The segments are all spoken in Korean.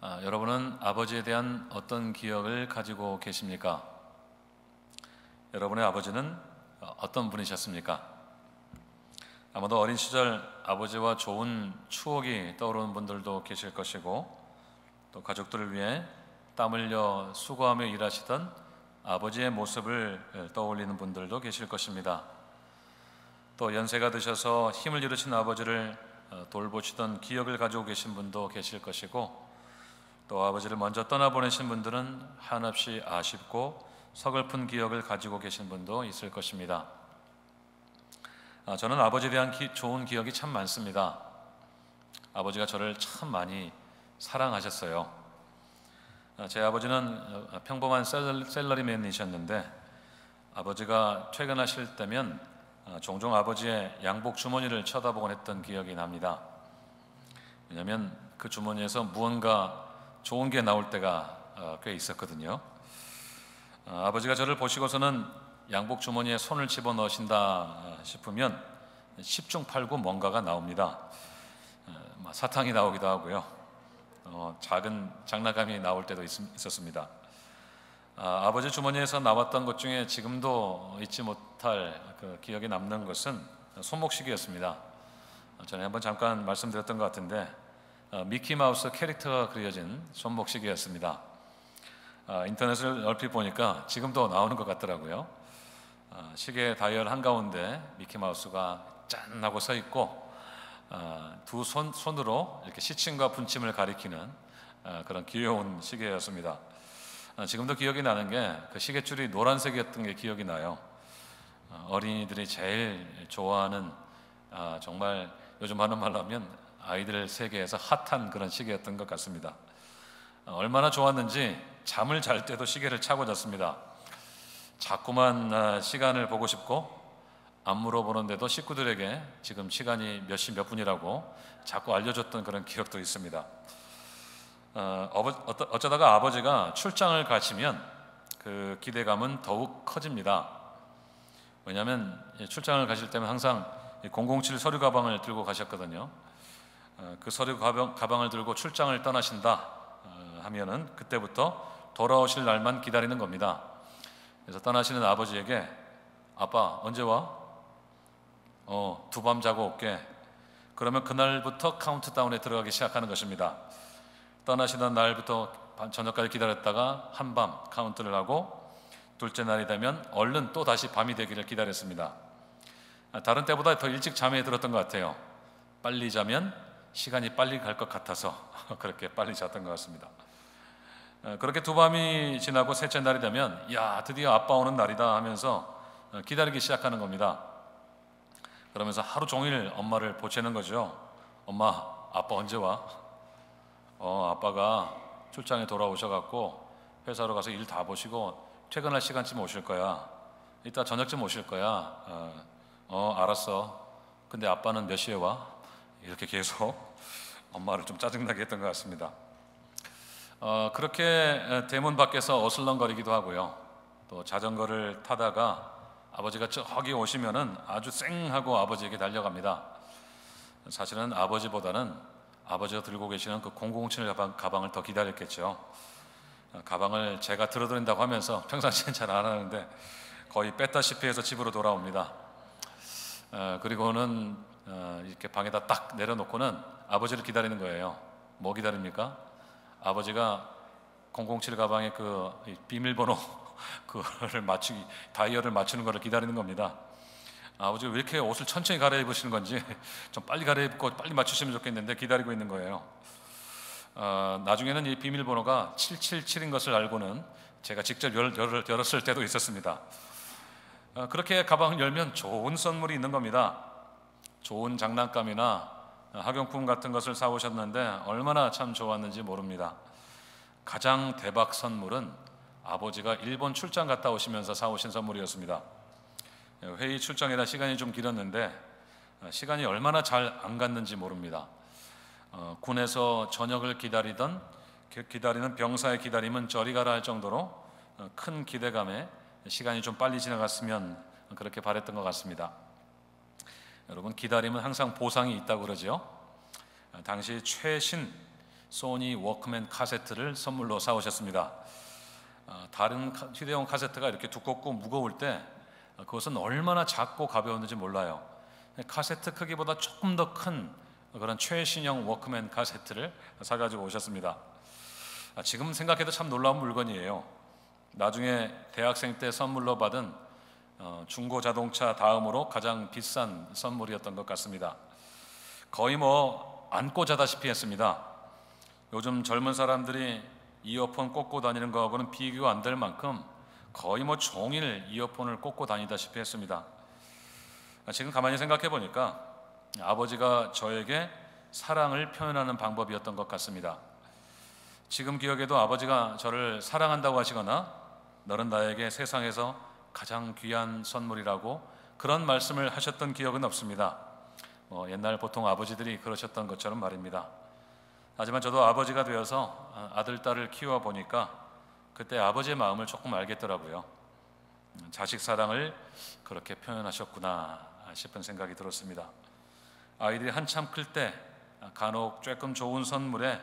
여러분은 아버지에 대한 어떤 기억을 가지고 계십니까? 여러분의 아버지는 어떤 분이셨습니까? 아마도 어린 시절 아버지와 좋은 추억이 떠오르는 분들도 계실 것이고, 또 가족들을 위해 땀 흘려 수고하며 일하시던 아버지의 모습을 떠올리는 분들도 계실 것입니다. 또 연세가 드셔서 힘을 잃으신 아버지를 돌보시던 기억을 가지고 계신 분도 계실 것이고, 또 아버지를 먼저 떠나보내신 분들은 한없이 아쉽고 서글픈 기억을 가지고 계신 분도 있을 것입니다. 저는 아버지에 대한 좋은 기억이 참 많습니다. 아버지가 저를 참 많이 사랑하셨어요. 제 아버지는 평범한 셀러리맨이셨는데, 아버지가 퇴근하실 때면 종종 아버지의 양복 주머니를 쳐다보곤 했던 기억이 납니다. 왜냐하면 그 주머니에서 무언가 좋은 게 나올 때가 꽤 있었거든요. 아버지가 저를 보시고서는 양복 주머니에 손을 집어넣으신다 싶으면 10중 8구 뭔가가 나옵니다. 사탕이 나오기도 하고요, 작은 장난감이 나올 때도 있었습니다. 아버지 주머니에서 나왔던 것 중에 지금도 잊지 못할 그 기억에 남는 것은 손목시계였습니다. 전에 한번 잠깐 말씀드렸던 것 같은데, 미키마우스 캐릭터가 그려진 손목시계였습니다. 인터넷을 얼핏 보니까 지금도 나오는 것 같더라고요. 시계 다이얼 한가운데 미키마우스가 짠 하고 서 있고, 두 손으로 이렇게 시침과 분침을 가리키는 그런 귀여운 시계였습니다. 지금도 기억이 나는 게 그 시계줄이 노란색이었던 게 기억이 나요. 어린이들이 제일 좋아하는, 정말 요즘 하는 말로 하면 아이들 세계에서 핫한 그런 시계였던 것 같습니다. 얼마나 좋았는지 잠을 잘 때도 시계를 차고 잤습니다. 자꾸만 시간을 보고 싶고, 안 물어보는데도 식구들에게 지금 시간이 몇 시 몇 분이라고 자꾸 알려줬던 그런 기억도 있습니다. 어쩌다가 아버지가 출장을 가시면 그 기대감은 더욱 커집니다. 왜냐하면 출장을 가실 때면 항상 007 서류 가방을 들고 가셨거든요. 그 서류 가방을 들고 출장을 떠나신다 하면은 그때부터 돌아오실 날만 기다리는 겁니다. 그래서 떠나시는 아버지에게, 아빠 언제 와? 두 밤 자고 올게. 그러면 그날부터 카운트다운에 들어가기 시작하는 것입니다. 떠나시던 날부터 저녁까지 기다렸다가 한밤 카운트를 하고, 둘째 날이 되면 얼른 또 다시 밤이 되기를 기다렸습니다. 다른 때보다 더 일찍 잠에 들었던 것 같아요. 빨리 자면 시간이 빨리 갈 것 같아서 그렇게 빨리 잤던 것 같습니다. 그렇게 두 밤이 지나고 셋째 날이 되면, 야, 드디어 아빠 오는 날이다 하면서 기다리기 시작하는 겁니다. 그러면서 하루 종일 엄마를 보채는 거죠. 엄마, 아빠 언제 와? 아빠가 출장에 돌아오셔갖고 회사로 가서 일 다 보시고 퇴근할 시간쯤 오실 거야. 이따 저녁쯤 오실 거야. 알았어. 근데 아빠는 몇 시에 와? 이렇게 계속 엄마를 좀 짜증나게 했던 것 같습니다. 그렇게 대문 밖에서 어슬렁거리기도 하고요, 또 자전거를 타다가 아버지가 저기 오시면은 아주 쌩하고 아버지에게 달려갑니다. 사실은 아버지보다는 아버지가 들고 계시는 그 007 가방을 더 기다렸겠죠. 가방을 제가 들어드린다고 하면서 평상시엔 잘 안 하는데 거의 뺐다시피 해서 집으로 돌아옵니다. 그리고는 이렇게 방에다 딱 내려놓고는 아버지를 기다리는 거예요. 뭐 기다립니까? 아버지가 007 가방에 그 비밀번호 그거를 다이얼을 맞추는 거를 기다리는 겁니다. 아버지가 왜 이렇게 옷을 천천히 갈아입으시는 건지 좀 빨리 갈아입고 빨리 맞추시면 좋겠는데 기다리고 있는 거예요. 나중에는 이 비밀번호가 777인 것을 알고는 제가 직접 열었을 때도 있었습니다. 그렇게 가방을 열면 좋은 선물이 있는 겁니다. 좋은 장난감이나 학용품 같은 것을 사오셨는데 얼마나 참 좋았는지 모릅니다. 가장 대박 선물은 아버지가 일본 출장 갔다 오시면서 사오신 선물이었습니다. 회의 출장이라 시간이 좀 길었는데 시간이 얼마나 잘 안 갔는지 모릅니다. 군에서 저녁을 기다리는 병사의 기다림은 저리 가라 할 정도로 큰 기대감에 시간이 좀 빨리 지나갔으면 그렇게 바랬던 것 같습니다. 여러분, 기다림은 항상 보상이 있다고 그러죠. 당시 최신 소니 워크맨 카세트를 선물로 사오셨습니다. 다른 휴대용 카세트가 이렇게 두껍고 무거울 때 그것은 얼마나 작고 가벼웠는지 몰라요. 카세트 크기보다 조금 더 큰 그런 최신형 워크맨 카세트를 사가지고 오셨습니다. 지금 생각해도 참 놀라운 물건이에요. 나중에 대학생 때 선물로 받은 중고 자동차 다음으로 가장 비싼 선물이었던 것 같습니다. 거의 안고 자다시피 했습니다. 요즘 젊은 사람들이 이어폰 꽂고 다니는 거하고는 비교가 안 될 만큼 거의 종일 이어폰을 꽂고 다니다시피 했습니다. 지금 가만히 생각해 보니까 아버지가 저에게 사랑을 표현하는 방법이었던 것 같습니다. 지금 기억에도 아버지가 저를 사랑한다고 하시거나 너는 나에게 세상에서 가장 귀한 선물이라고 그런 말씀을 하셨던 기억은 없습니다. 옛날 보통 아버지들이 그러셨던 것처럼 말입니다. 하지만 저도 아버지가 되어서 아들, 딸을 키워 보니까 그때 아버지의 마음을 조금 알겠더라고요. 자식 사랑을 그렇게 표현하셨구나 싶은 생각이 들었습니다. 아이들이 한참 클 때 간혹 조금 좋은 선물에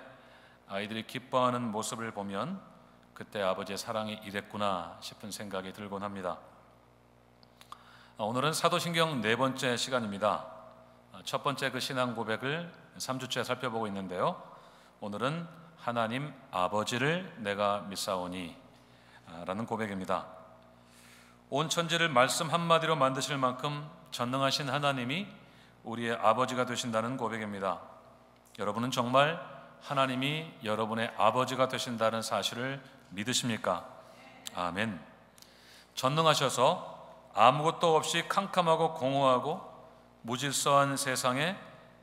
아이들이 기뻐하는 모습을 보면 그때 아버지의 사랑이 이랬구나 싶은 생각이 들곤 합니다. 오늘은 사도신경 네 번째 시간입니다. 첫 번째 그 신앙 고백을 3주째 살펴보고 있는데요. 오늘은 하나님 아버지를 내가 믿사오니 라는 고백입니다. 온 천지를 말씀 한마디로 만드실 만큼 전능하신 하나님이 우리의 아버지가 되신다는 고백입니다. 여러분은 정말 하나님이 여러분의 아버지가 되신다는 사실을 믿으십니까? 아멘. 전능하셔서 아무것도 없이 캄캄하고 공허하고 무질서한 세상에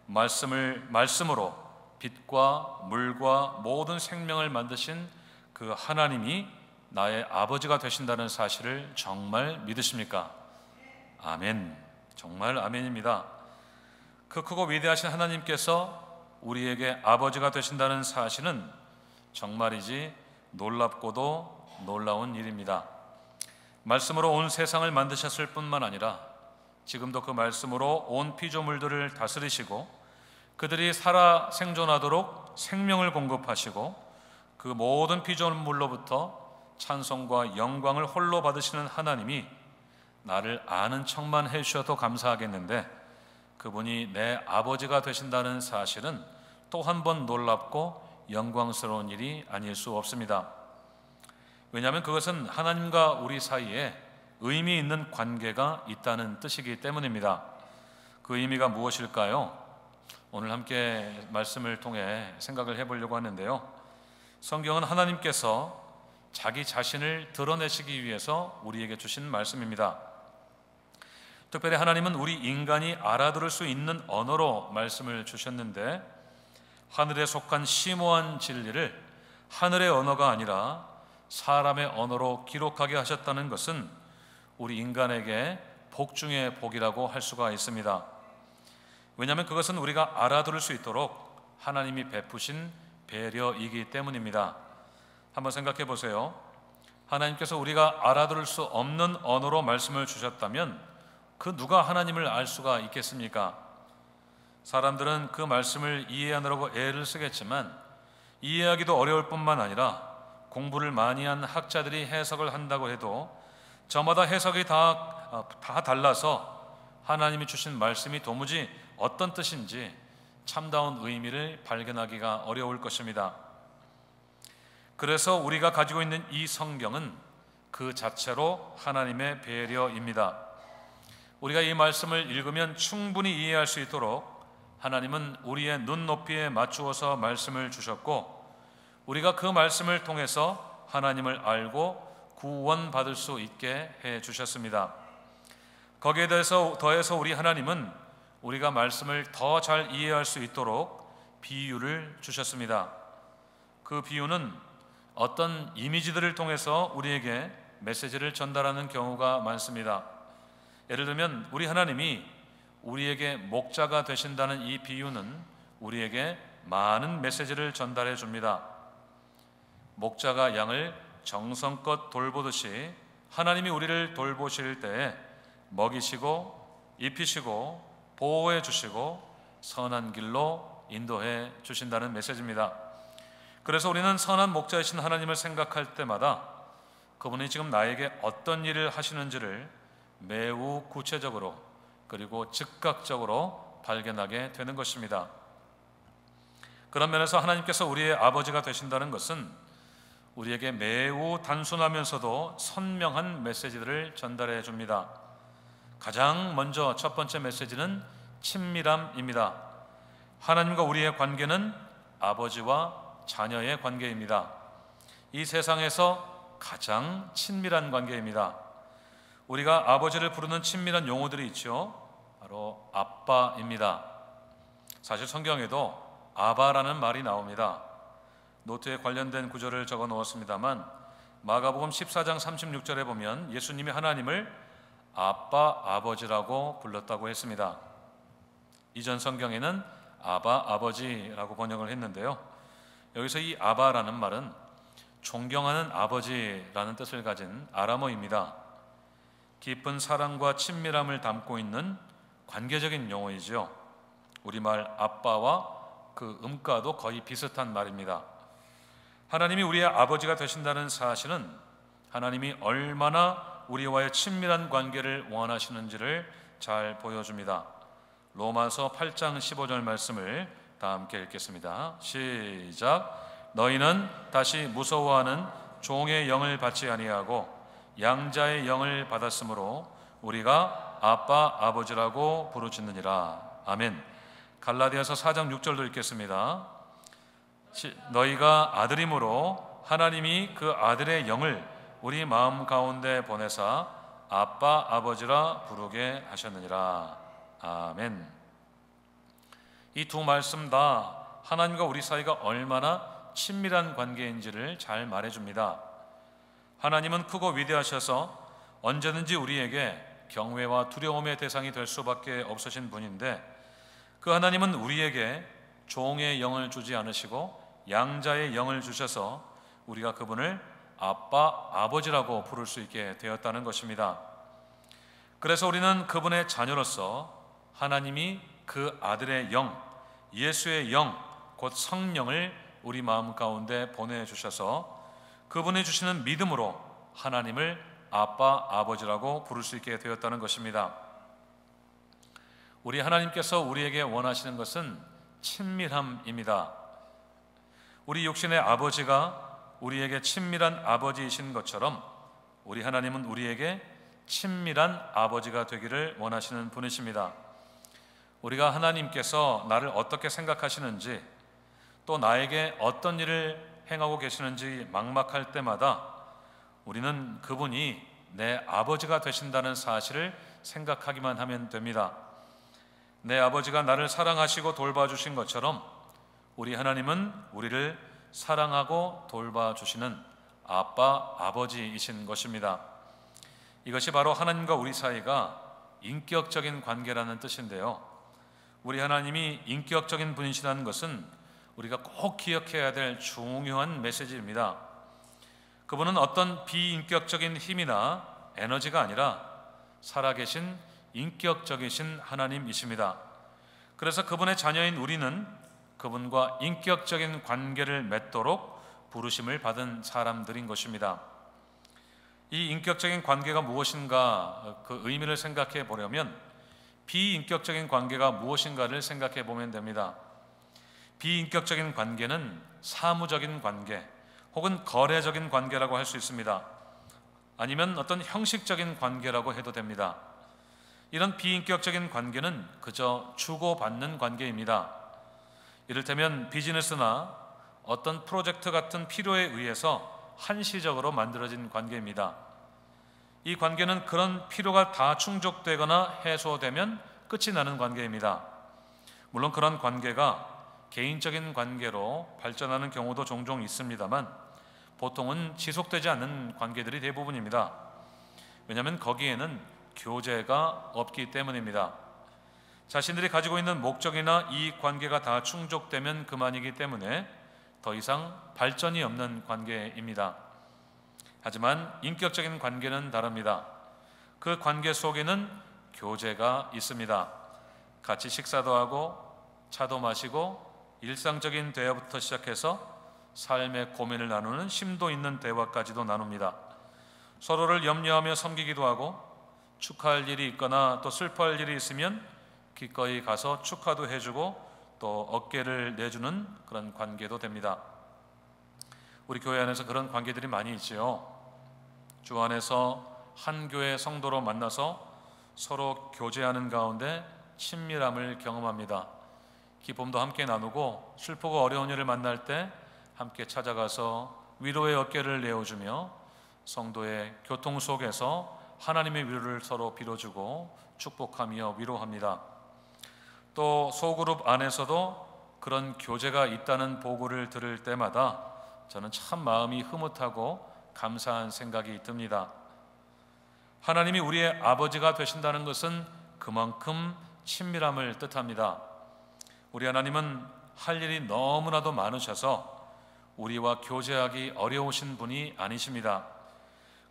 말씀으로 빛과 물과 모든 생명을 만드신 그 하나님이 나의 아버지가 되신다는 사실을 정말 믿으십니까? 아멘. 정말 아멘입니다. 그 크고 위대하신 하나님께서 우리에게 아버지가 되신다는 사실은 정말이지 놀랍고도 놀라운 일입니다. 말씀으로 온 세상을 만드셨을 뿐만 아니라 지금도 그 말씀으로 온 피조물들을 다스리시고 그들이 살아 생존하도록 생명을 공급하시고 그 모든 피조물로부터 찬송과 영광을 홀로 받으시는 하나님이 나를 아는 척만 해주셔도 감사하겠는데 그분이 내 아버지가 되신다는 사실은 또 한 번 놀랍고 영광스러운 일이 아닐 수 없습니다. 왜냐하면 그것은 하나님과 우리 사이에 의미 있는 관계가 있다는 뜻이기 때문입니다. 그 의미가 무엇일까요? 오늘 함께 말씀을 통해 생각을 해보려고 하는데요. 성경은 하나님께서 자기 자신을 드러내시기 위해서 우리에게 주신 말씀입니다. 특별히 하나님은 우리 인간이 알아들을 수 있는 언어로 말씀을 주셨는데 하늘에 속한 심오한 진리를 하늘의 언어가 아니라 사람의 언어로 기록하게 하셨다는 것은 우리 인간에게 복 중의 복이라고 할 수가 있습니다. 왜냐하면 그것은 우리가 알아들을 수 있도록 하나님이 베푸신 배려이기 때문입니다. 한번 생각해 보세요. 하나님께서 우리가 알아들을 수 없는 언어로 말씀을 주셨다면 그 누가 하나님을 알 수가 있겠습니까? 사람들은 그 말씀을 이해하느라고 애를 쓰겠지만 이해하기도 어려울 뿐만 아니라 공부를 많이 한 학자들이 해석을 한다고 해도 저마다 해석이 다 달라서 하나님이 주신 말씀이 도무지 어떤 뜻인지 참다운 의미를 발견하기가 어려울 것입니다. 그래서 우리가 가지고 있는 이 성경은 그 자체로 하나님의 배려입니다. 우리가 이 말씀을 읽으면 충분히 이해할 수 있도록 하나님은 우리의 눈높이에 맞추어서 말씀을 주셨고 우리가 그 말씀을 통해서 하나님을 알고 구원받을 수 있게 해 주셨습니다. 거기에 더해서 우리 하나님은 우리가 말씀을 더 잘 이해할 수 있도록 비유를 주셨습니다. 그 비유는 어떤 이미지들을 통해서 우리에게 메시지를 전달하는 경우가 많습니다. 예를 들면 우리 하나님이 우리에게 목자가 되신다는 이 비유는 우리에게 많은 메시지를 전달해 줍니다. 목자가 양을 정성껏 돌보듯이 하나님이 우리를 돌보실 때에 먹이시고 입히시고 보호해 주시고 선한 길로 인도해 주신다는 메시지입니다. 그래서 우리는 선한 목자이신 하나님을 생각할 때마다 그분이 지금 나에게 어떤 일을 하시는지를 매우 구체적으로 그리고 즉각적으로 발견하게 되는 것입니다. 그런 면에서 하나님께서 우리의 아버지가 되신다는 것은 우리에게 매우 단순하면서도 선명한 메시지들을 전달해 줍니다. 가장 먼저 첫 번째 메시지는 친밀함입니다. 하나님과 우리의 관계는 아버지와 자녀의 관계입니다. 이 세상에서 가장 친밀한 관계입니다. 우리가 아버지를 부르는 친밀한 용어들이 있죠. 바로 아빠입니다. 사실 성경에도 아바라는 말이 나옵니다. 노트에 관련된 구절을 적어 놓았습니다만 마가복음 14장 36절에 보면 예수님이 하나님을 아빠 아버지라고 불렀다고 했습니다. 이전 성경에는 아바 아버지라고 번역을 했는데요, 여기서 이 아바라는 말은 존경하는 아버지라는 뜻을 가진 아람어입니다. 깊은 사랑과 친밀함을 담고 있는 관계적인 용어이죠. 우리말 아빠와 그 음가도 거의 비슷한 말입니다. 하나님이 우리의 아버지가 되신다는 사실은 하나님이 얼마나 우리와의 친밀한 관계를 원하시는지를 잘 보여줍니다. 로마서 8장 15절 말씀을 다 함께 읽겠습니다. 시작. 너희는 다시 무서워하는 종의 영을 받지 아니하고 양자의 영을 받았으므로 우리가 아빠 아버지라고 부르짖느니라. 아멘. 갈라디아서 4장 6절도 읽겠습니다. 너희가 아들이므로 하나님이 그 아들의 영을 우리 마음 가운데 보내사 아빠 아버지라 부르게 하셨느니라. 아멘. 이 두 말씀 다 하나님과 우리 사이가 얼마나 친밀한 관계인지를 잘 말해줍니다. 하나님은 크고 위대하셔서 언제든지 우리에게 경외와 두려움의 대상이 될 수밖에 없으신 분인데, 그 하나님은 우리에게 종의 영을 주지 않으시고 양자의 영을 주셔서 우리가 그분을 아빠, 아버지라고 부를 수 있게 되었다는 것입니다. 그래서 우리는 그분의 자녀로서 하나님이 그 아들의 영, 예수의 영, 곧 성령을 우리 마음 가운데 보내주셔서 그분이 주시는 믿음으로 하나님을 아빠, 아버지라고 부를 수 있게 되었다는 것입니다. 우리 하나님께서 우리에게 원하시는 것은 친밀함입니다. 우리 육신의 아버지가 우리에게 친밀한 아버지이신 것처럼 우리 하나님은 우리에게 친밀한 아버지가 되기를 원하시는 분이십니다. 우리가 하나님께서 나를 어떻게 생각하시는지, 또 나에게 어떤 일을 행하고 계시는지 막막할 때마다 우리는 그분이 내 아버지가 되신다는 사실을 생각하기만 하면 됩니다. 내 아버지가 나를 사랑하시고 돌봐주신 것처럼 우리 하나님은 우리를 사랑하고 돌봐주시는 아빠, 아버지이신 것입니다. 이것이 바로 하나님과 우리 사이가 인격적인 관계라는 뜻인데요, 우리 하나님이 인격적인 분이시라는 것은 우리가 꼭 기억해야 될 중요한 메시지입니다. 그분은 어떤 비인격적인 힘이나 에너지가 아니라 살아계신 인격적이신 하나님이십니다. 그래서 그분의 자녀인 우리는 그분과 인격적인 관계를 맺도록 부르심을 받은 사람들인 것입니다. 이 인격적인 관계가 무엇인가, 그 의미를 생각해 보려면 비인격적인 관계가 무엇인가를 생각해 보면 됩니다. 비인격적인 관계는 사무적인 관계 혹은 거래적인 관계라고 할 수 있습니다. 아니면 어떤 형식적인 관계라고 해도 됩니다. 이런 비인격적인 관계는 그저 주고받는 관계입니다. 이를테면 비즈니스나 어떤 프로젝트 같은 필요에 의해서 한시적으로 만들어진 관계입니다. 이 관계는 그런 필요가 다 충족되거나 해소되면 끝이 나는 관계입니다. 물론 그런 관계가 개인적인 관계로 발전하는 경우도 종종 있습니다만 보통은 지속되지 않는 관계들이 대부분입니다. 왜냐하면 거기에는 교제가 없기 때문입니다. 자신들이 가지고 있는 목적이나 이익 관계가 다 충족되면 그만이기 때문에 더 이상 발전이 없는 관계입니다. 하지만 인격적인 관계는 다릅니다. 그 관계 속에는 교제가 있습니다. 같이 식사도 하고 차도 마시고 일상적인 대화부터 시작해서 삶의 고민을 나누는 심도 있는 대화까지도 나눕니다. 서로를 염려하며 섬기기도 하고 축하할 일이 있거나 또 슬퍼할 일이 있으면 기꺼이 가서 축하도 해주고 또 어깨를 내주는 그런 관계도 됩니다. 우리 교회 안에서 그런 관계들이 많이 있지요. 주 안에서 한 교회 성도로 만나서 서로 교제하는 가운데 친밀함을 경험합니다. 기쁨도 함께 나누고 슬프고 어려운 일을 만날 때 함께 찾아가서 위로의 어깨를 내어주며 성도의 교통 속에서 하나님의 위로를 서로 빌어주고 축복하며 위로합니다. 또 소그룹 안에서도 그런 교제가 있다는 보고를 들을 때마다 저는 참 마음이 흐뭇하고 감사한 생각이 듭니다. 하나님이 우리의 아버지가 되신다는 것은 그만큼 친밀함을 뜻합니다. 우리 하나님은 할 일이 너무나도 많으셔서 우리와 교제하기 어려우신 분이 아니십니다.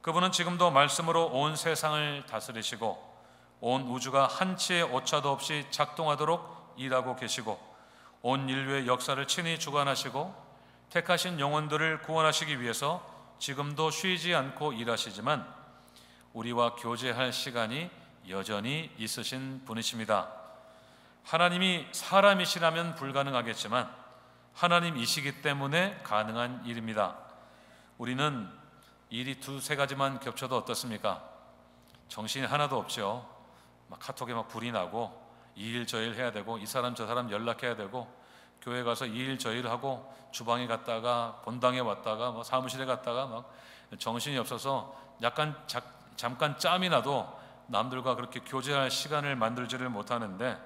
그분은 지금도 말씀으로 온 세상을 다스리시고 온 우주가 한치의 오차도 없이 작동하도록 일하고 계시고 온 인류의 역사를 친히 주관하시고 택하신 영혼들을 구원하시기 위해서 지금도 쉬지 않고 일하시지만 우리와 교제할 시간이 여전히 있으신 분이십니다. 하나님이 사람이시라면 불가능하겠지만 하나님이시기 때문에 가능한 일입니다. 우리는 일이 두세 가지만 겹쳐도 어떻습니까? 정신이 하나도 없죠. 막 카톡에 막 불이 나고 이 일 저 일 해야 되고 이 사람 저 사람 연락해야 되고 교회 가서 이 일 저 일 하고 주방에 갔다가 본당에 왔다가 뭐 사무실에 갔다가 막 정신이 없어서 잠깐 짬이 나도 남들과 그렇게 교제할 시간을 만들지를 못하는데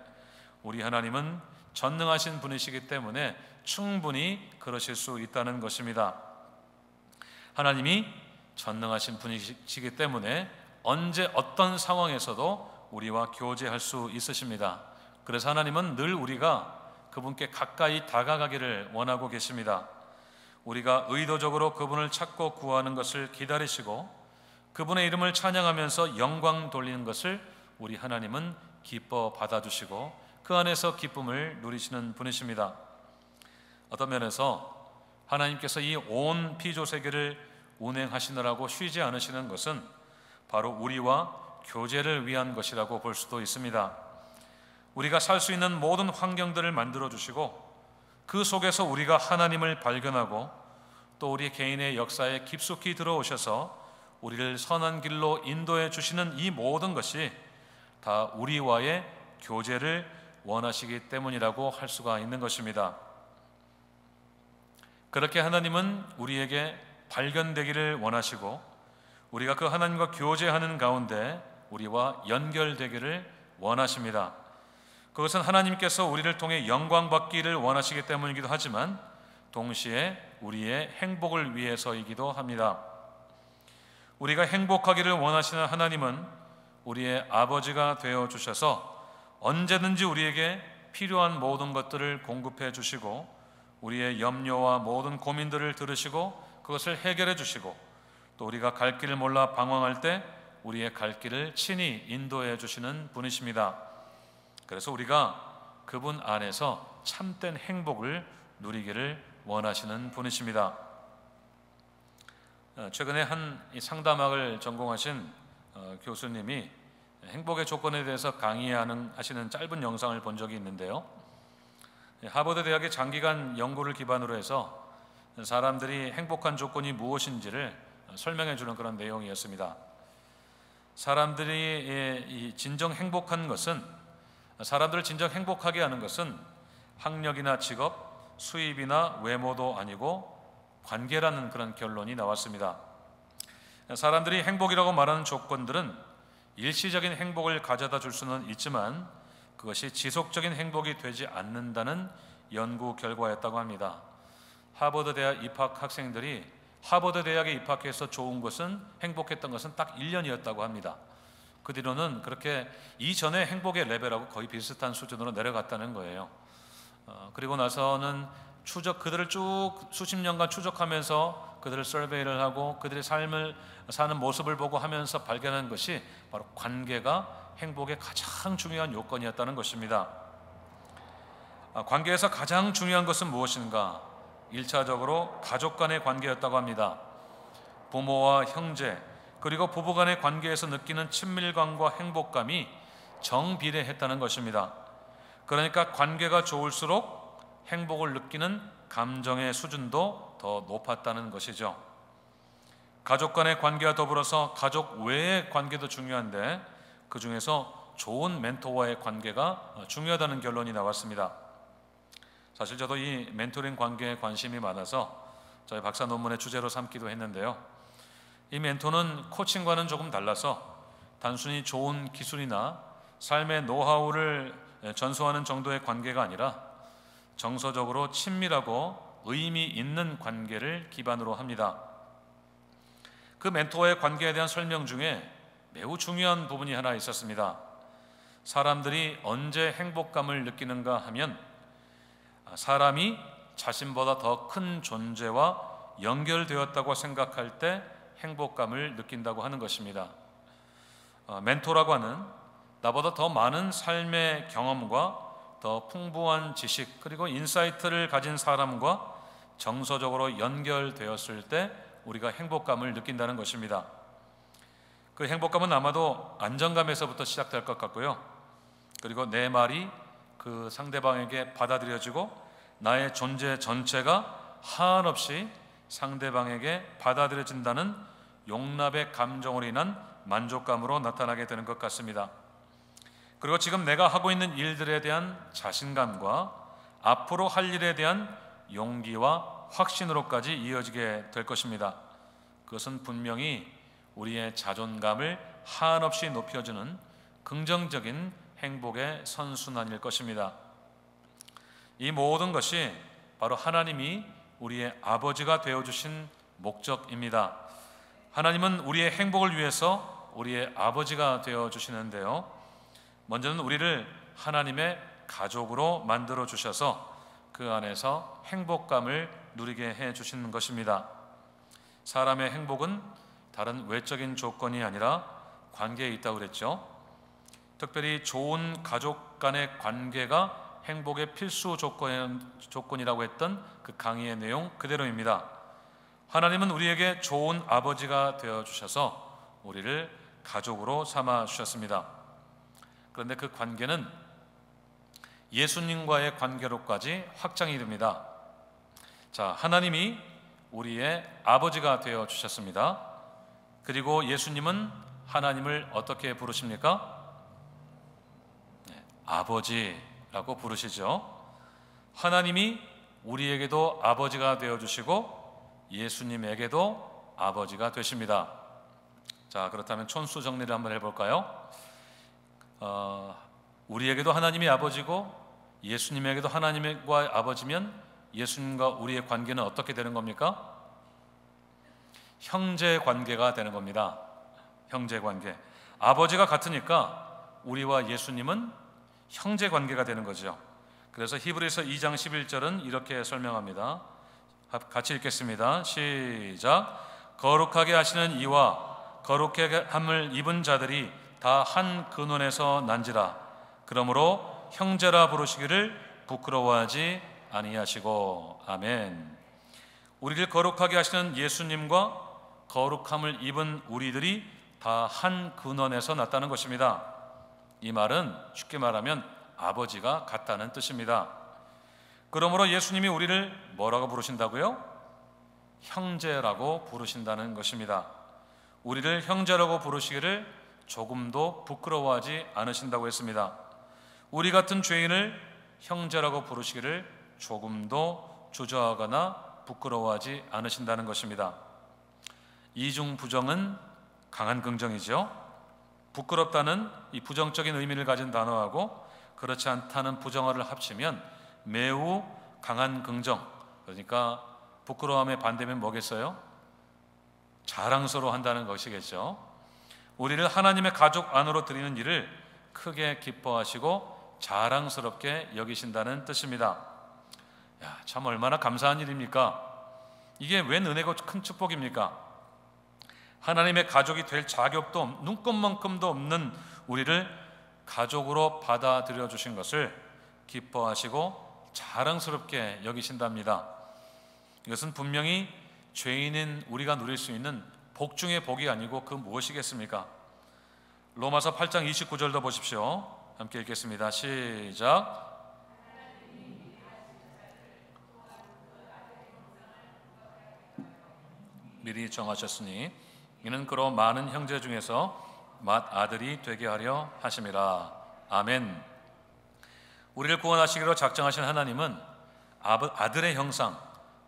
우리 하나님은 전능하신 분이시기 때문에 충분히 그러실 수 있다는 것입니다. 하나님이 전능하신 분이시기 때문에 언제 어떤 상황에서도 우리와 교제할 수 있으십니다. 그래서 하나님은 늘 우리가 그분께 가까이 다가가기를 원하고 계십니다. 우리가 의도적으로 그분을 찾고 구하는 것을 기다리시고 그분의 이름을 찬양하면서 영광 돌리는 것을 우리 하나님은 기뻐 받아주시고 그 안에서 기쁨을 누리시는 분이십니다. 어떤 면에서 하나님께서 이 온 피조세계를 운행하시느라고 쉬지 않으시는 것은 바로 우리와 교제를 위한 것이라고 볼 수도 있습니다. 우리가 살 수 있는 모든 환경들을 만들어 주시고 그 속에서 우리가 하나님을 발견하고 또 우리 개인의 역사에 깊숙이 들어오셔서 우리를 선한 길로 인도해 주시는 이 모든 것이 다 우리와의 교제를 원하시기 때문이라고 할 수가 있는 것입니다. 그렇게 하나님은 우리에게 발견되기를 원하시고 우리가 그 하나님과 교제하는 가운데 우리와 연결되기를 원하십니다. 그것은 하나님께서 우리를 통해 영광 받기를 원하시기 때문이기도 하지만 동시에 우리의 행복을 위해서이기도 합니다. 우리가 행복하기를 원하시는 하나님은 우리의 아버지가 되어 주셔서 언제든지 우리에게 필요한 모든 것들을 공급해 주시고 우리의 염려와 모든 고민들을 들으시고 그것을 해결해 주시고 또 우리가 갈 길을 몰라 방황할 때 우리의 갈 길을 친히 인도해 주시는 분이십니다. 그래서 우리가 그분 안에서 참된 행복을 누리기를 원하시는 분이십니다. 최근에 한 상담학을 전공하신 교수님이 행복의 조건에 대해서 강의하시는 짧은 영상을 본 적이 있는데요. 하버드 대학의 장기간 연구를 기반으로 해서 사람들이 행복한 조건이 무엇인지를 설명해 주는 그런 내용이었습니다. 사람들이 진정 행복한 것은 사람들을 진정 행복하게 하는 것은 학력이나 직업, 수입이나 외모도 아니고 관계라는 그런 결론이 나왔습니다. 사람들이 행복이라고 말하는 조건들은 일시적인 행복을 가져다 줄 수는 있지만 그것이 지속적인 행복이 되지 않는다는 연구 결과였다고 합니다. 하버드 대학 입학 학생들이 하버드 대학에 입학해서 좋은 것은 행복했던 것은 딱 1년이었다고 합니다. 그 뒤로는 그렇게 이전의 행복의 레벨하고 거의 비슷한 수준으로 내려갔다는 거예요. 그리고 나서는 그들을 쭉 수십 년간 추적하면서 그들을 서베이를 하고 그들의 삶을 사는 모습을 보고 하면서 발견한 것이 바로 관계가 행복의 가장 중요한 요건이었다는 것입니다. 관계에서 가장 중요한 것은 무엇인가? 1차적으로 가족 간의 관계였다고 합니다. 부모와 형제 그리고 부부 간의 관계에서 느끼는 친밀감과 행복감이 정비례했다는 것입니다. 그러니까 관계가 좋을수록 행복을 느끼는 감정의 수준도 더 높았다는 것이죠. 가족 간의 관계와 더불어서 가족 외의 관계도 중요한데 그 중에서 좋은 멘토와의 관계가 중요하다는 결론이 나왔습니다. 사실 저도 이 멘토링 관계에 관심이 많아서 저희 박사 논문의 주제로 삼기도 했는데요. 이 멘토는 코칭과는 조금 달라서 단순히 좋은 기술이나 삶의 노하우를 전수하는 정도의 관계가 아니라 정서적으로 친밀하고 의미 있는 관계를 기반으로 합니다. 그 멘토와의 관계에 대한 설명 중에 매우 중요한 부분이 하나 있었습니다. 사람들이 언제 행복감을 느끼는가 하면 사람이 자신보다 더 큰 존재와 연결되었다고 생각할 때 행복감을 느낀다고 하는 것입니다. 멘토라고 하는 나보다 더 많은 삶의 경험과 더 풍부한 지식 그리고 인사이트를 가진 사람과 정서적으로 연결되었을 때 우리가 행복감을 느낀다는 것입니다. 그 행복감은 아마도 안정감에서부터 시작될 것 같고요. 그리고 내 말이 그 상대방에게 받아들여지고 나의 존재 전체가 한없이 상대방에게 받아들여진다는 용납의 감정으로 인한 만족감으로 나타나게 되는 것 같습니다. 그리고 지금 내가 하고 있는 일들에 대한 자신감과 앞으로 할 일에 대한 용기와 확신으로까지 이어지게 될 것입니다. 그것은 분명히 우리의 자존감을 한없이 높여주는 긍정적인 행복의 선순환일 것입니다. 이 모든 것이 바로 하나님이 우리의 아버지가 되어주신 목적입니다. 하나님은 우리의 행복을 위해서 우리의 아버지가 되어주시는데요, 먼저는 우리를 하나님의 가족으로 만들어 주셔서 그 안에서 행복감을 누리게 해 주시는 것입니다. 사람의 행복은 다른 외적인 조건이 아니라 관계에 있다고 그랬죠. 특별히 좋은 가족 간의 관계가 행복의 필수 조건이라고 했던 그 강의의 내용 그대로입니다. 하나님은 우리에게 좋은 아버지가 되어주셔서 우리를 가족으로 삼아 주셨습니다. 그런데 그 관계는 예수님과의 관계로까지 확장이 됩니다. 자, 하나님이 우리의 아버지가 되어주셨습니다. 그리고 예수님은 하나님을 어떻게 부르십니까? 아버지라고 부르시죠. 하나님이 우리에게도 아버지가 되어주시고 예수님에게도 아버지가 되십니다. 자, 그렇다면 촌수 정리를 한번 해볼까요? 우리에게도 하나님이 아버지고 예수님에게도 하나님과 아버지면 예수님과 우리의 관계는 어떻게 되는 겁니까? 형제 관계가 되는 겁니다. 형제 관계. 아버지가 같으니까 우리와 예수님은 형제 관계가 되는 거죠. 그래서 히브리서 2장 11절은 이렇게 설명합니다. 같이 읽겠습니다. 시작. 거룩하게 하시는 이와 거룩하게 함을 입은 자들이 다 한 근원에서 난지라. 그러므로 형제라 부르시기를 부끄러워하지 아니하시고. 아멘. 우리를 거룩하게 하시는 예수님과 거룩함을 입은 우리들이 다 한 근원에서 났다는 것입니다. 이 말은 쉽게 말하면 아버지가 같다는 뜻입니다. 그러므로 예수님이 우리를 뭐라고 부르신다고요? 형제라고 부르신다는 것입니다. 우리를 형제라고 부르시기를 조금도 부끄러워하지 않으신다고 했습니다. 우리 같은 죄인을 형제라고 부르시기를 조금도 주저하거나 부끄러워하지 않으신다는 것입니다. 이중 부정은 강한 긍정이죠. 부끄럽다는 이 부정적인 의미를 가진 단어하고 그렇지 않다는 부정어를 합치면 매우 강한 긍정, 그러니까 부끄러움의 반대면 뭐겠어요? 자랑스러워한다는 것이겠죠. 우리를 하나님의 가족 안으로 드리는 일을 크게 기뻐하시고 자랑스럽게 여기신다는 뜻입니다. 야, 참 얼마나 감사한 일입니까? 이게 웬 은혜고 큰 축복입니까? 하나님의 가족이 될 자격도 눈꼽만큼도 없는 우리를 가족으로 받아들여 주신 것을 기뻐하시고 자랑스럽게 여기신답니다. 이것은 분명히 죄인인 우리가 누릴 수 있는 복 중의 복이 아니고 그 무엇이겠습니까? 로마서 8장 29절도 보십시오. 함께 읽겠습니다. 시작. 미리 정하셨으니 이는 그로 많은 형제 중에서 맏아들이 되게 하려 하심이라. 아멘. 우리를 구원하시기로 작정하신 하나님은 아들의 형상,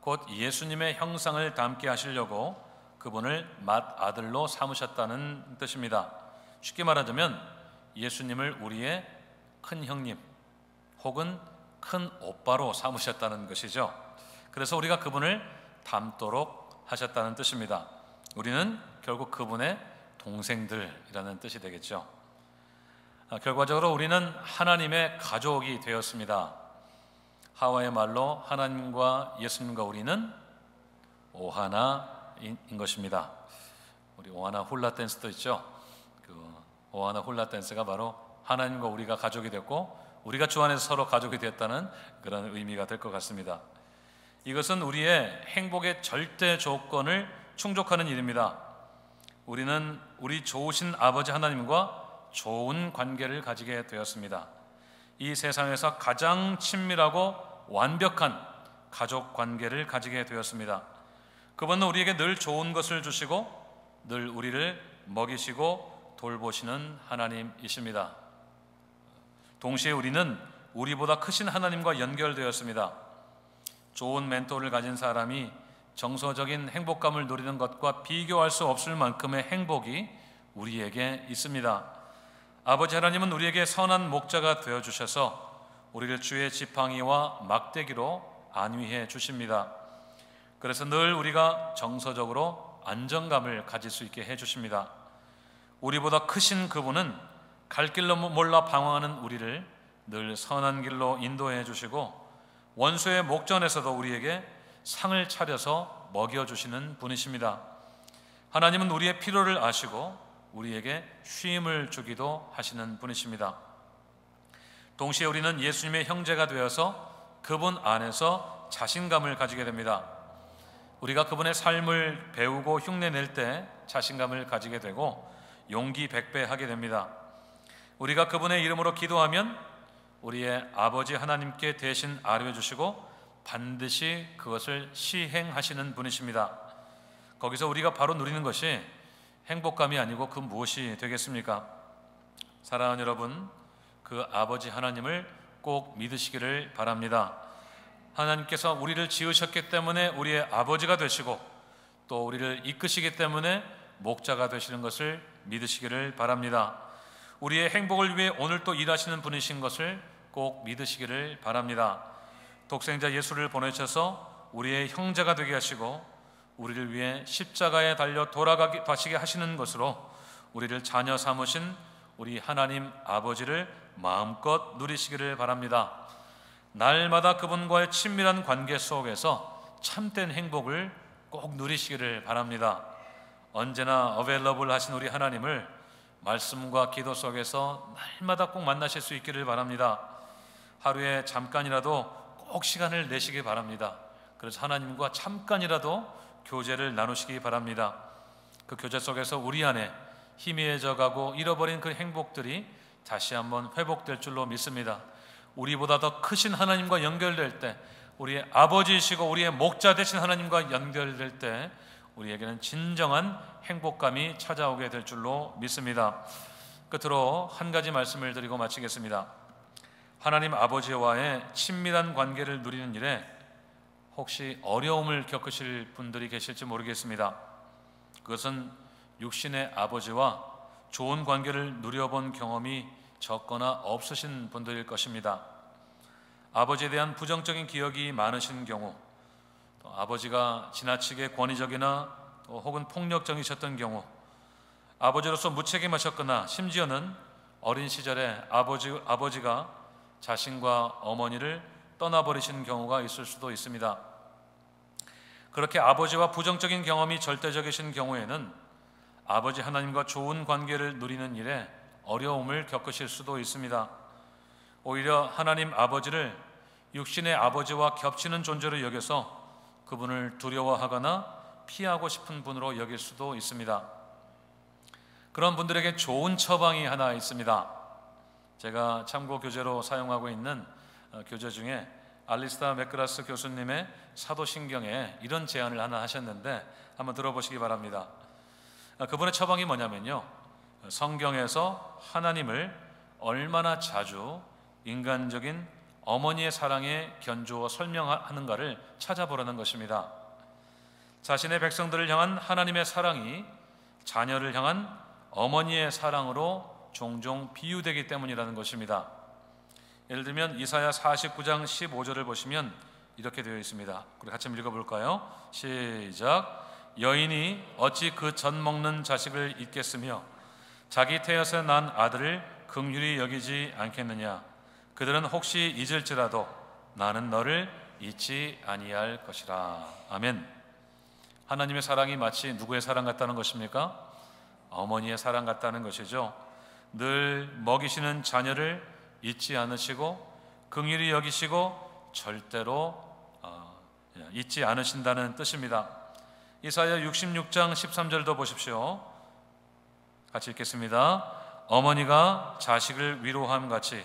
곧 예수님의 형상을 닮게 하시려고 그분을 맏아들로 삼으셨다는 뜻입니다. 쉽게 말하자면 예수님을 우리의 큰 형님 혹은 큰 오빠로 삼으셨다는 것이죠. 그래서 우리가 그분을 닮도록 하셨다는 뜻입니다. 우리는 결국 그분의 동생들이라는 뜻이 되겠죠. 결과적으로 우리는 하나님의 가족이 되었습니다. 하와의 말로 하나님과 예수님과 우리는 오하나인 것입니다. 우리 오하나 훌라 댄스도 있죠. 그 오하나 훌라 댄스가 바로 하나님과 우리가 가족이 됐고 우리가 주 안에서 서로 가족이 되었다는 그런 의미가 될 것 같습니다. 이것은 우리의 행복의 절대 조건을 충족하는 일입니다. 우리는 우리 좋으신 아버지 하나님과 좋은 관계를 가지게 되었습니다. 이 세상에서 가장 친밀하고 완벽한 가족 관계를 가지게 되었습니다. 그분은 우리에게 늘 좋은 것을 주시고 늘 우리를 먹이시고 돌보시는 하나님이십니다. 동시에 우리는 우리보다 크신 하나님과 연결되었습니다. 좋은 멘토를 가진 사람이 정서적인 행복감을 누리는 것과 비교할 수 없을 만큼의 행복이 우리에게 있습니다. 아버지 하나님은 우리에게 선한 목자가 되어주셔서 우리를 주의 지팡이와 막대기로 안위해 주십니다. 그래서 늘 우리가 정서적으로 안정감을 가질 수 있게 해주십니다. 우리보다 크신 그분은 갈 길로 몰라 방황하는 우리를 늘 선한 길로 인도해 주시고 원수의 목전에서도 우리에게 상을 차려서 먹여주시는 분이십니다. 하나님은 우리의 필요를 아시고 우리에게 쉼을 주기도 하시는 분이십니다. 동시에 우리는 예수님의 형제가 되어서 그분 안에서 자신감을 가지게 됩니다. 우리가 그분의 삶을 배우고 흉내낼 때 자신감을 가지게 되고 용기 백배하게 됩니다. 우리가 그분의 이름으로 기도하면 우리의 아버지 하나님께 대신 아뢰어 주시고 반드시 그것을 시행하시는 분이십니다. 거기서 우리가 바로 누리는 것이 행복감이 아니고 그 무엇이 되겠습니까? 사랑하는 여러분, 그 아버지 하나님을 꼭 믿으시기를 바랍니다. 하나님께서 우리를 지으셨기 때문에 우리의 아버지가 되시고 또 우리를 이끄시기 때문에 목자가 되시는 것을 믿으시기를 바랍니다. 우리의 행복을 위해 오늘 또 일하시는 분이신 것을 꼭 믿으시기를 바랍니다. 독생자 예수를 보내셔서 우리의 형제가 되게 하시고 우리를 위해 십자가에 달려 돌아가시게 하시는 것으로 우리를 자녀 삼으신 우리 하나님 아버지를 마음껏 누리시기를 바랍니다. 날마다 그분과의 친밀한 관계 속에서 참된 행복을 꼭 누리시기를 바랍니다. 언제나 어베일러블 하신 우리 하나님을 말씀과 기도 속에서 날마다 꼭 만나실 수 있기를 바랍니다. 하루에 잠깐이라도 꼭 시간을 내시기 바랍니다. 그래서 하나님과 잠깐이라도 교제를 나누시기 바랍니다. 그 교제 속에서 우리 안에 희미해져가고 잃어버린 그 행복들이 다시 한번 회복될 줄로 믿습니다. 우리보다 더 크신 하나님과 연결될 때, 우리의 아버지이시고 우리의 목자 되신 하나님과 연결될 때 우리에게는 진정한 행복감이 찾아오게 될 줄로 믿습니다. 끝으로 한 가지 말씀을 드리고 마치겠습니다. 하나님 아버지와의 친밀한 관계를 누리는 일에 혹시 어려움을 겪으실 분들이 계실지 모르겠습니다. 그것은 육신의 아버지와 좋은 관계를 누려본 경험이 적거나 없으신 분들일 것입니다. 아버지에 대한 부정적인 기억이 많으신 경우, 또 아버지가 지나치게 권위적이나 혹은 폭력적이셨던 경우, 아버지로서 무책임하셨거나 심지어는 어린 시절에 아버지가 자신과 어머니를 떠나버리신 경우가 있을 수도 있습니다. 그렇게 아버지와 부정적인 경험이 절대적이신 경우에는 아버지 하나님과 좋은 관계를 누리는 일에 어려움을 겪으실 수도 있습니다. 오히려 하나님 아버지를 육신의 아버지와 겹치는 존재로 여겨서 그분을 두려워하거나 피하고 싶은 분으로 여길 수도 있습니다. 그런 분들에게 좋은 처방이 하나 있습니다. 제가 참고 교재로 사용하고 있는 교재 중에 알리스타 맥그라스 교수님의 사도신경에 이런 제안을 하나 하셨는데 한번 들어보시기 바랍니다. 그분의 처방이 뭐냐면요, 성경에서 하나님을 얼마나 자주 인간적인 어머니의 사랑에 견주어 설명하는가를 찾아보라는 것입니다. 자신의 백성들을 향한 하나님의 사랑이 자녀를 향한 어머니의 사랑으로 종종 비유되기 때문이라는 것입니다. 예를 들면 이사야 49장 15절을 보시면 이렇게 되어 있습니다. 우리 같이 읽어볼까요? 시작. 여인이 어찌 그 젖 먹는 자식을 잊겠으며 자기 태에서 난 아들을 긍휼히 여기지 않겠느냐. 그들은 혹시 잊을지라도 나는 너를 잊지 아니할 것이라. 아멘. 하나님의 사랑이 마치 누구의 사랑 같다는 것입니까? 어머니의 사랑 같다는 것이죠. 늘 먹이시는 자녀를 잊지 않으시고 긍휼히 여기시고 절대로 잊지 않으신다는 뜻입니다. 이사야 66장 13절도 보십시오. 같이 읽겠습니다. 어머니가 자식을 위로함 같이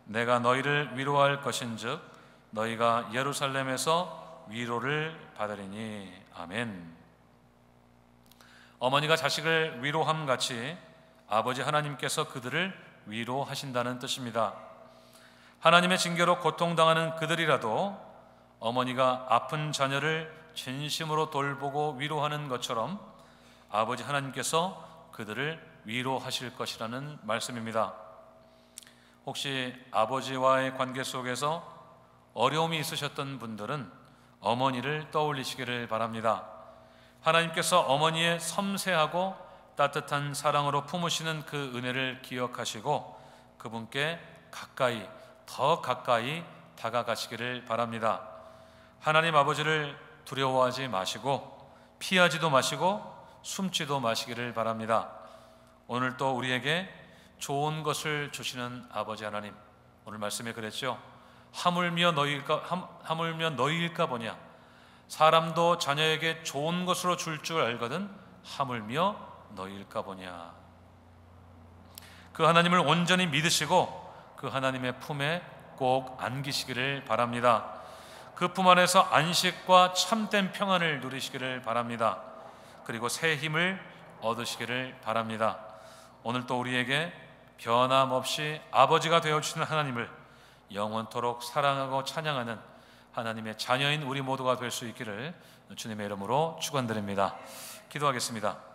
내가 너희를 위로할 것인즉 너희가 예루살렘에서 위로를 받으리니. 아멘. 어머니가 자식을 위로함 같이 아버지 하나님께서 그들을 위로하신다는 뜻입니다. 하나님의 징계로 고통당하는 그들이라도 어머니가 아픈 자녀를 진심으로 돌보고 위로하는 것처럼 아버지 하나님께서 그들을 위로하실 것이라는 말씀입니다. 혹시 아버지와의 관계 속에서 어려움이 있으셨던 분들은 어머니를 떠올리시기를 바랍니다. 하나님께서 어머니의 섬세하고 따뜻한 사랑으로 품으시는 그 은혜를 기억하시고 그분께 가까이, 더 가까이 다가가시기를 바랍니다. 하나님 아버지를 두려워하지 마시고 피하지도 마시고 숨지도 마시기를 바랍니다. 오늘 또 우리에게 좋은 것을 주시는 아버지 하나님, 오늘 말씀에 그랬죠. 하물며 너희일까 보냐. 사람도 자녀에게 좋은 것으로 줄 줄 알거든 하물며 너희일까 보냐. 그 하나님을 온전히 믿으시고 그 하나님의 품에 꼭 안기시기를 바랍니다. 그 품 안에서 안식과 참된 평안을 누리시기를 바랍니다. 그리고 새 힘을 얻으시기를 바랍니다. 오늘 또 우리에게 변함없이 아버지가 되어주시는 하나님을 영원토록 사랑하고 찬양하는 하나님의 자녀인 우리 모두가 될 수 있기를 주님의 이름으로 축원드립니다. 기도하겠습니다.